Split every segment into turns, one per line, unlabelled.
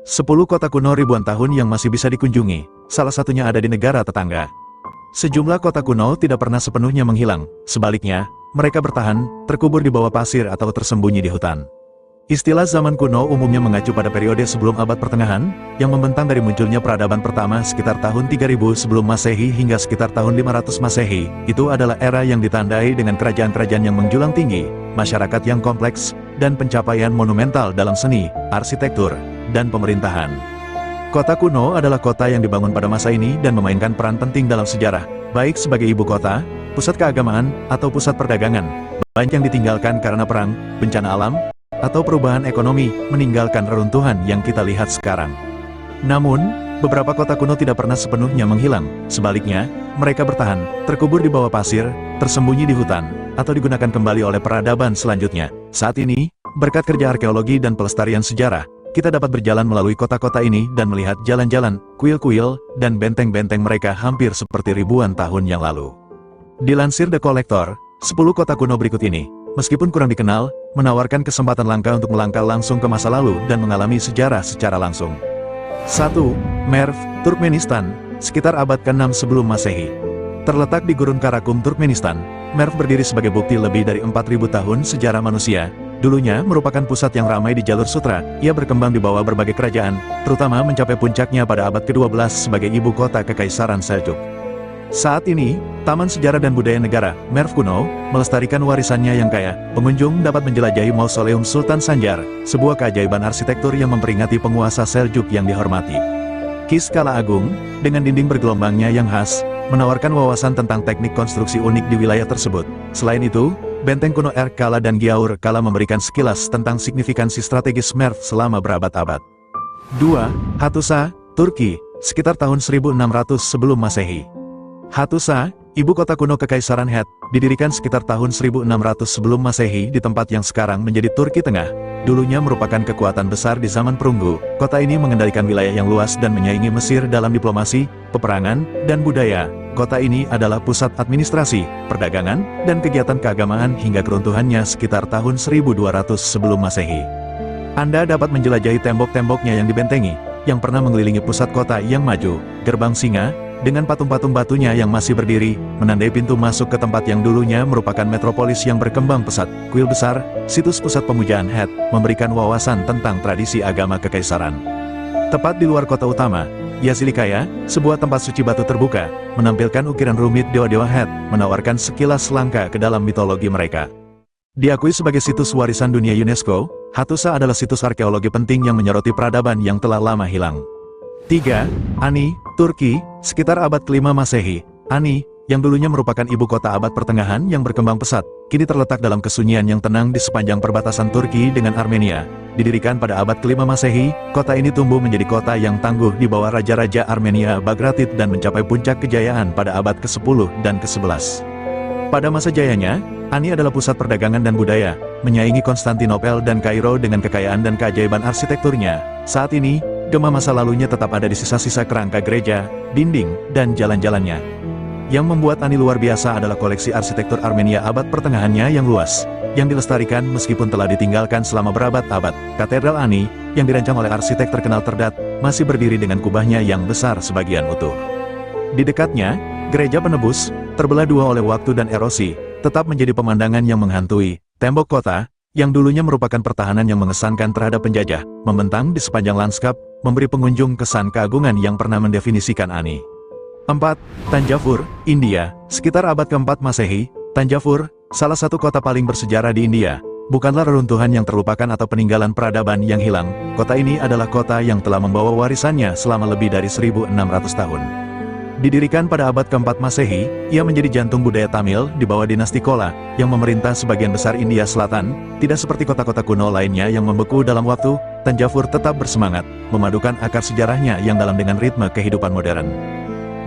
10 kota kuno ribuan tahun yang masih bisa dikunjungi, salah satunya ada di negara tetangga. Sejumlah kota kuno tidak pernah sepenuhnya menghilang, sebaliknya, mereka bertahan, terkubur di bawah pasir atau tersembunyi di hutan. Istilah zaman kuno umumnya mengacu pada periode sebelum abad pertengahan, yang membentang dari munculnya peradaban pertama sekitar tahun 3000 sebelum Masehi hingga sekitar tahun 500 Masehi. Itu adalah era yang ditandai dengan kerajaan-kerajaan yang menjulang tinggi, masyarakat yang kompleks, dan pencapaian monumental dalam seni, arsitektur, dan pemerintahan. Kota kuno adalah kota yang dibangun pada masa ini dan memainkan peran penting dalam sejarah, baik sebagai ibu kota, pusat keagamaan, atau pusat perdagangan. Banyak yang ditinggalkan karena perang, bencana alam, atau perubahan ekonomi, meninggalkan reruntuhan yang kita lihat sekarang. Namun, beberapa kota kuno tidak pernah sepenuhnya menghilang. Sebaliknya, mereka bertahan, terkubur di bawah pasir, tersembunyi di hutan, atau digunakan kembali oleh peradaban selanjutnya. Saat ini, berkat kerja arkeologi dan pelestarian sejarah, kita dapat berjalan melalui kota-kota ini dan melihat jalan-jalan, kuil-kuil, dan benteng-benteng mereka hampir seperti ribuan tahun yang lalu. Dilansir The Collector, 10 kota kuno berikut ini, meskipun kurang dikenal, menawarkan kesempatan langka untuk melangkah langsung ke masa lalu dan mengalami sejarah secara langsung. 1. Merv, Turkmenistan, sekitar abad ke-6 sebelum Masehi. Terletak di Gurun Karakum, Turkmenistan, Merv berdiri sebagai bukti lebih dari 4000 tahun sejarah manusia. Dulunya merupakan pusat yang ramai di jalur sutra, ia berkembang di bawah berbagai kerajaan, terutama mencapai puncaknya pada abad ke-12 sebagai ibu kota Kekaisaran Seljuk. Saat ini, Taman Sejarah dan Budaya Negara, Merv Kuno, melestarikan warisannya yang kaya. Pengunjung dapat menjelajahi Mausoleum Sultan Sanjar, sebuah keajaiban arsitektur yang memperingati penguasa Seljuk yang dihormati. Kis Kala Agung, dengan dinding bergelombangnya yang khas, menawarkan wawasan tentang teknik konstruksi unik di wilayah tersebut. Selain itu, benteng kuno Kala dan Giaur Kala memberikan sekilas tentang signifikansi strategis Merv selama berabad-abad. 2. Hattusa, Turki, sekitar tahun 1600 sebelum Masehi. Hattusa, ibu kota kuno Kekaisaran Het, didirikan sekitar tahun 1600 sebelum Masehi di tempat yang sekarang menjadi Turki Tengah. Dulunya merupakan kekuatan besar di zaman perunggu, kota ini mengendalikan wilayah yang luas dan menyaingi Mesir dalam diplomasi, peperangan, dan budaya. Kota ini adalah pusat administrasi, perdagangan, dan kegiatan keagamaan hingga keruntuhannya sekitar tahun 1200 sebelum Masehi. Anda dapat menjelajahi tembok-temboknya yang dibentengi, yang pernah mengelilingi pusat kota yang maju, gerbang singa, dengan patung-patung batunya yang masih berdiri, menandai pintu masuk ke tempat yang dulunya merupakan metropolis yang berkembang pesat. Kuil besar, situs pusat pemujaan Het, memberikan wawasan tentang tradisi agama kekaisaran. Tepat di luar kota utama, Yasilikaya, sebuah tempat suci batu terbuka, menampilkan ukiran rumit dewa-dewa Het, menawarkan sekilas langkah ke dalam mitologi mereka. Diakui sebagai situs warisan dunia UNESCO, Hattusa adalah situs arkeologi penting yang menyoroti peradaban yang telah lama hilang. 3. Ani, Turki, sekitar abad ke-5 Masehi. Ani, yang dulunya merupakan ibu kota abad pertengahan yang berkembang pesat, kini terletak dalam kesunyian yang tenang di sepanjang perbatasan Turki dengan Armenia. Didirikan pada abad ke-5 Masehi, kota ini tumbuh menjadi kota yang tangguh di bawah raja-raja Armenia Bagratid dan mencapai puncak kejayaan pada abad ke-10 dan ke-11. Pada masa jayanya, Ani adalah pusat perdagangan dan budaya, menyaingi Konstantinopel dan Kairo dengan kekayaan dan keajaiban arsitekturnya. Saat ini, gema masa lalunya tetap ada di sisa-sisa kerangka gereja, dinding, dan jalan-jalannya. Yang membuat Ani luar biasa adalah koleksi arsitektur Armenia abad pertengahannya yang luas, yang dilestarikan meskipun telah ditinggalkan selama berabad-abad. Katedral Ani, yang dirancang oleh arsitek terkenal Terdat, masih berdiri dengan kubahnya yang besar sebagian utuh. Di dekatnya, gereja penebus, terbelah dua oleh waktu dan erosi, tetap menjadi pemandangan yang menghantui. Tembok kota, yang dulunya merupakan pertahanan yang mengesankan terhadap penjajah, membentang di sepanjang lanskap, memberi pengunjung kesan keagungan yang pernah mendefinisikan Ani. 4. Tanjavur, India, sekitar abad ke-4 Masehi. Tanjavur, salah satu kota paling bersejarah di India, bukanlah reruntuhan yang terlupakan atau peninggalan peradaban yang hilang. Kota ini adalah kota yang telah membawa warisannya selama lebih dari 1600 tahun. Didirikan pada abad ke-4 Masehi, ia menjadi jantung budaya Tamil di bawah dinasti Chola, yang memerintah sebagian besar India Selatan. Tidak seperti kota-kota kuno lainnya yang membeku dalam waktu, Tanjavur tetap bersemangat, memadukan akar sejarahnya yang dalam dengan ritme kehidupan modern.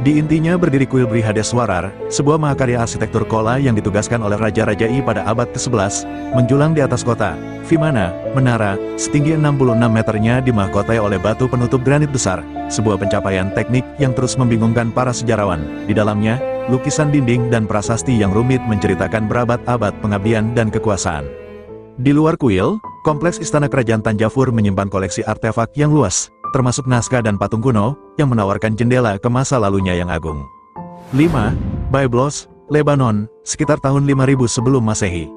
Di intinya berdiri kuil Brihadeswarar, sebuah mahakarya arsitektur Chola yang ditugaskan oleh Raja-Raja I pada abad ke-11, menjulang di atas kota. Vimana, menara, setinggi 66 meternya dimahkotai oleh batu penutup granit besar, sebuah pencapaian teknik yang terus membingungkan para sejarawan. Di dalamnya, lukisan dinding dan prasasti yang rumit menceritakan berabad-abad pengabdian dan kekuasaan. Di luar kuil, kompleks Istana Kerajaan Tanjavur menyimpan koleksi artefak yang luas. termasuk naskah dan patung kuno, yang menawarkan jendela ke masa lalunya yang agung. 5. Byblos, Lebanon, sekitar tahun 5000 sebelum Masehi.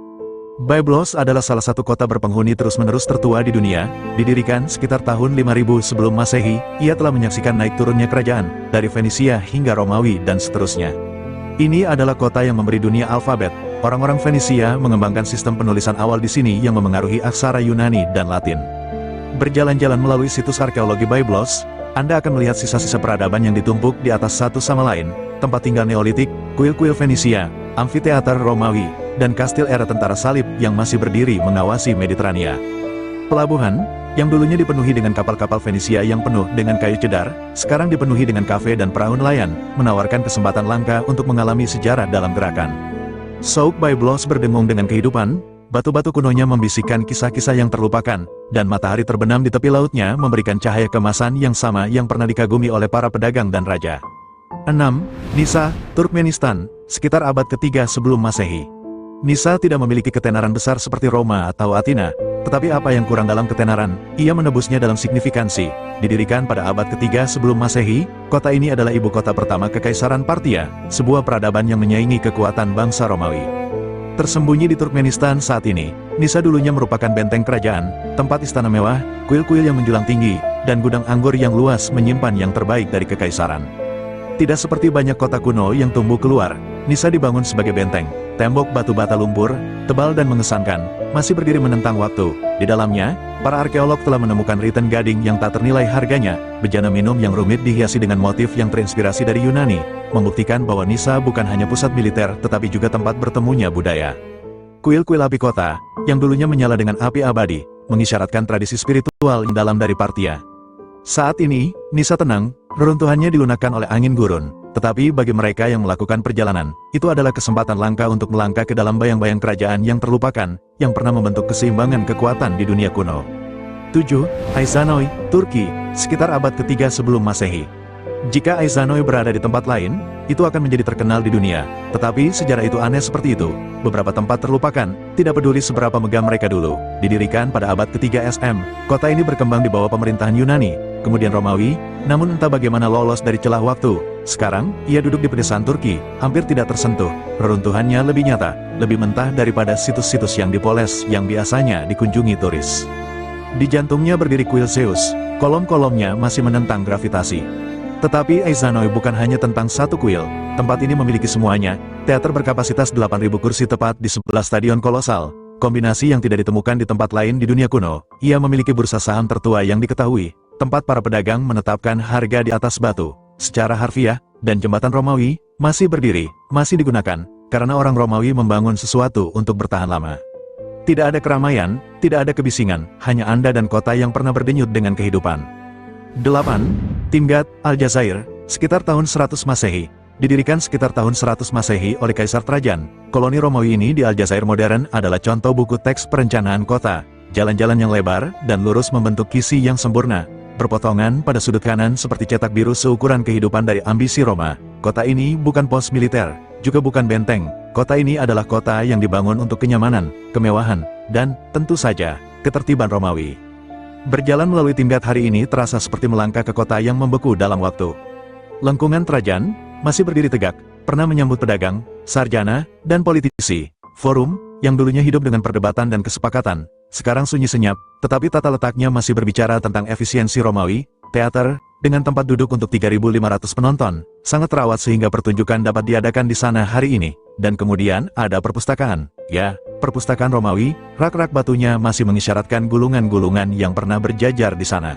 Byblos adalah salah satu kota berpenghuni terus-menerus tertua di dunia, didirikan sekitar tahun 5000 sebelum Masehi. Ia telah menyaksikan naik turunnya kerajaan, dari Fenisia hingga Romawi dan seterusnya. Ini adalah kota yang memberi dunia alfabet. Orang-orang Fenisia mengembangkan sistem penulisan awal di sini yang memengaruhi aksara Yunani dan Latin. Berjalan-jalan melalui situs arkeologi Byblos, Anda akan melihat sisa-sisa peradaban yang ditumpuk di atas satu sama lain, tempat tinggal Neolitik, kuil-kuil Fenisia, amfiteater Romawi, dan kastil era tentara salib yang masih berdiri mengawasi Mediterania. Pelabuhan, yang dulunya dipenuhi dengan kapal-kapal Fenisia yang penuh dengan kayu cedar, sekarang dipenuhi dengan kafe dan perahu nelayan, menawarkan kesempatan langka untuk mengalami sejarah dalam gerakan. Souk Byblos berdengung dengan kehidupan, batu-batu kunonya membisikkan kisah-kisah yang terlupakan, dan matahari terbenam di tepi lautnya memberikan cahaya kemasan yang sama yang pernah dikagumi oleh para pedagang dan raja. 6. Nisa, Turkmenistan, sekitar abad ketiga sebelum Masehi. Nisa tidak memiliki ketenaran besar seperti Roma atau Athena, tetapi apa yang kurang dalam ketenaran, ia menebusnya dalam signifikansi. Didirikan pada abad ketiga sebelum Masehi, kota ini adalah ibu kota pertama Kekaisaran Parthia, sebuah peradaban yang menyaingi kekuatan bangsa Romawi. Tersembunyi di Turkmenistan saat ini, Nisa dulunya merupakan benteng kerajaan, tempat istana mewah, kuil-kuil yang menjulang tinggi, dan gudang anggur yang luas menyimpan yang terbaik dari kekaisaran. Tidak seperti banyak kota kuno yang tumbuh keluar, Nisa dibangun sebagai benteng. Tembok batu bata lumpur, tebal dan mengesankan, masih berdiri menentang waktu. Di dalamnya, para arkeolog telah menemukan riten gading yang tak ternilai harganya, bejana minum yang rumit dihiasi dengan motif yang terinspirasi dari Yunani, membuktikan bahwa Nisa bukan hanya pusat militer tetapi juga tempat bertemunya budaya. Kuil-kuil api kota, yang dulunya menyala dengan api abadi, mengisyaratkan tradisi spiritual yang dalam dari Parthia. Saat ini, Nisa tenang, reruntuhannya dilunakkan oleh angin gurun. Tetapi bagi mereka yang melakukan perjalanan, itu adalah kesempatan langka untuk melangkah ke dalam bayang-bayang kerajaan yang terlupakan, yang pernah membentuk keseimbangan kekuatan di dunia kuno. 7. Aizanoi, Turki, sekitar abad ketiga sebelum Masehi. Jika Aizanoi berada di tempat lain, itu akan menjadi terkenal di dunia. Tetapi sejarah itu aneh seperti itu. Beberapa tempat terlupakan, tidak peduli seberapa megah mereka dulu. Didirikan pada abad ketiga SM, kota ini berkembang di bawah pemerintahan Yunani, kemudian Romawi, namun entah bagaimana lolos dari celah waktu. Sekarang, ia duduk di pedesaan Turki, hampir tidak tersentuh. Reruntuhannya lebih nyata, lebih mentah daripada situs-situs yang dipoles yang biasanya dikunjungi turis. Di jantungnya berdiri kuil Zeus, kolom-kolomnya masih menentang gravitasi. Tetapi Aizanoi bukan hanya tentang satu kuil, tempat ini memiliki semuanya, teater berkapasitas 8.000 kursi tepat di sebelah stadion kolosal, kombinasi yang tidak ditemukan di tempat lain di dunia kuno. Ia memiliki bursa saham tertua yang diketahui, tempat para pedagang menetapkan harga di atas batu. Secara harfiah, dan jembatan Romawi, masih berdiri, masih digunakan, karena orang Romawi membangun sesuatu untuk bertahan lama. Tidak ada keramaian, tidak ada kebisingan, hanya Anda dan kota yang pernah berdenyut dengan kehidupan. 8. Timgat, Aljazair, sekitar tahun 100 Masehi. Didirikan sekitar tahun 100 Masehi oleh Kaisar Trajan, koloni Romawi ini di Aljazair modern adalah contoh buku teks perencanaan kota. Jalan-jalan yang lebar dan lurus membentuk kisi yang sempurna, berpotongan pada sudut kanan seperti cetak biru seukuran kehidupan dari ambisi Roma. Kota ini bukan pos militer, juga bukan benteng. Kota ini adalah kota yang dibangun untuk kenyamanan, kemewahan, dan, tentu saja, ketertiban Romawi. Berjalan melalui Timgat hari ini terasa seperti melangkah ke kota yang membeku dalam waktu. Lengkungan Trajan masih berdiri tegak, pernah menyambut pedagang, sarjana, dan politisi. Forum, yang dulunya hidup dengan perdebatan dan kesepakatan, sekarang sunyi senyap, tetapi tata letaknya masih berbicara tentang efisiensi Romawi. Teater, dengan tempat duduk untuk 3.500 penonton, sangat terawat sehingga pertunjukan dapat diadakan di sana hari ini. Dan kemudian ada perpustakaan. Ya, perpustakaan Romawi, rak-rak batunya masih mengisyaratkan gulungan-gulungan yang pernah berjajar di sana.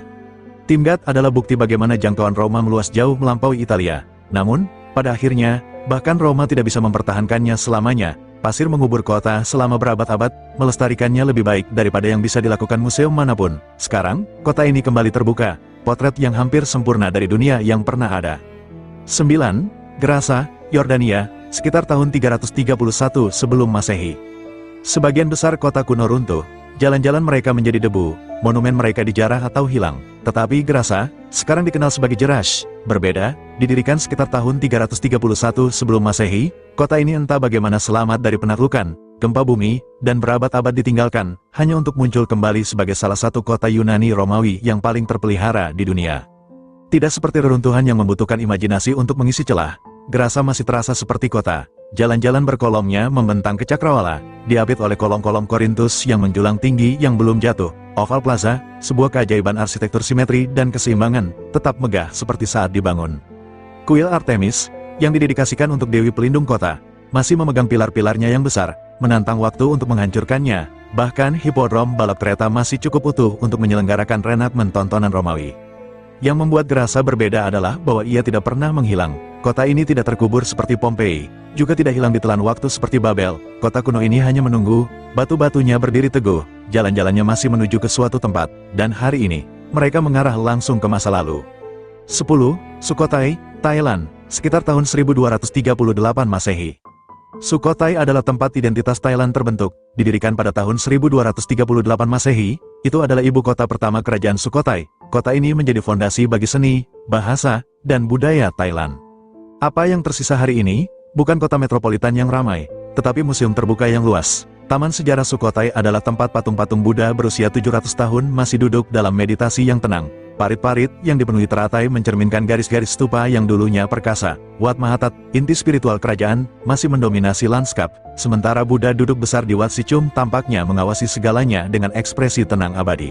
Timgat adalah bukti bagaimana jangkauan Roma meluas jauh melampaui Italia. Namun, pada akhirnya, bahkan Roma tidak bisa mempertahankannya selamanya. Pasir mengubur kota selama berabad-abad, melestarikannya lebih baik daripada yang bisa dilakukan museum manapun. Sekarang, kota ini kembali terbuka, potret yang hampir sempurna dari dunia yang pernah ada. 9. Gerasa, Yordania, sekitar tahun 331 sebelum Masehi. Sebagian besar kota kuno runtuh, jalan-jalan mereka menjadi debu, monumen mereka dijarah atau hilang. Tetapi Gerasa, sekarang dikenal sebagai Jerash, berbeda, didirikan sekitar tahun 331 sebelum Masehi. Kota ini entah bagaimana selamat dari penaklukan, gempa bumi, dan berabad-abad ditinggalkan, hanya untuk muncul kembali sebagai salah satu kota Yunani Romawi yang paling terpelihara di dunia. Tidak seperti reruntuhan yang membutuhkan imajinasi untuk mengisi celah, Gerasa masih terasa seperti kota. Jalan-jalan berkolomnya membentang ke cakrawala, diapit oleh kolom-kolom Korintus yang menjulang tinggi yang belum jatuh. Oval Plaza, sebuah keajaiban arsitektur simetri dan keseimbangan, tetap megah seperti saat dibangun. Kuil Artemis, yang didedikasikan untuk Dewi Pelindung Kota, masih memegang pilar-pilarnya yang besar, menantang waktu untuk menghancurkannya. Bahkan hipodrom balap kereta masih cukup utuh untuk menyelenggarakan reenakmen tontonan Romawi. Yang membuat Gerasa berbeda adalah bahwa ia tidak pernah menghilang. Kota ini tidak terkubur seperti Pompei, juga tidak hilang ditelan waktu seperti Babel. Kota kuno ini hanya menunggu, batu-batunya berdiri teguh, jalan-jalannya masih menuju ke suatu tempat, dan hari ini, mereka mengarah langsung ke masa lalu. 10. Sukhothai, Thailand, sekitar tahun 1238 Masehi. Sukhothai adalah tempat identitas Thailand terbentuk, didirikan pada tahun 1238 Masehi, itu adalah ibu kota pertama kerajaan Sukhothai. Kota ini menjadi fondasi bagi seni, bahasa, dan budaya Thailand. Apa yang tersisa hari ini, bukan kota metropolitan yang ramai, tetapi museum terbuka yang luas. Taman Sejarah Sukhothai adalah tempat patung-patung Buddha berusia 700 tahun masih duduk dalam meditasi yang tenang. Parit-parit yang dipenuhi teratai mencerminkan garis-garis stupa yang dulunya perkasa. Wat Mahatat, inti spiritual kerajaan, masih mendominasi lanskap, sementara Buddha duduk besar di Wat Sichum tampaknya mengawasi segalanya dengan ekspresi tenang abadi.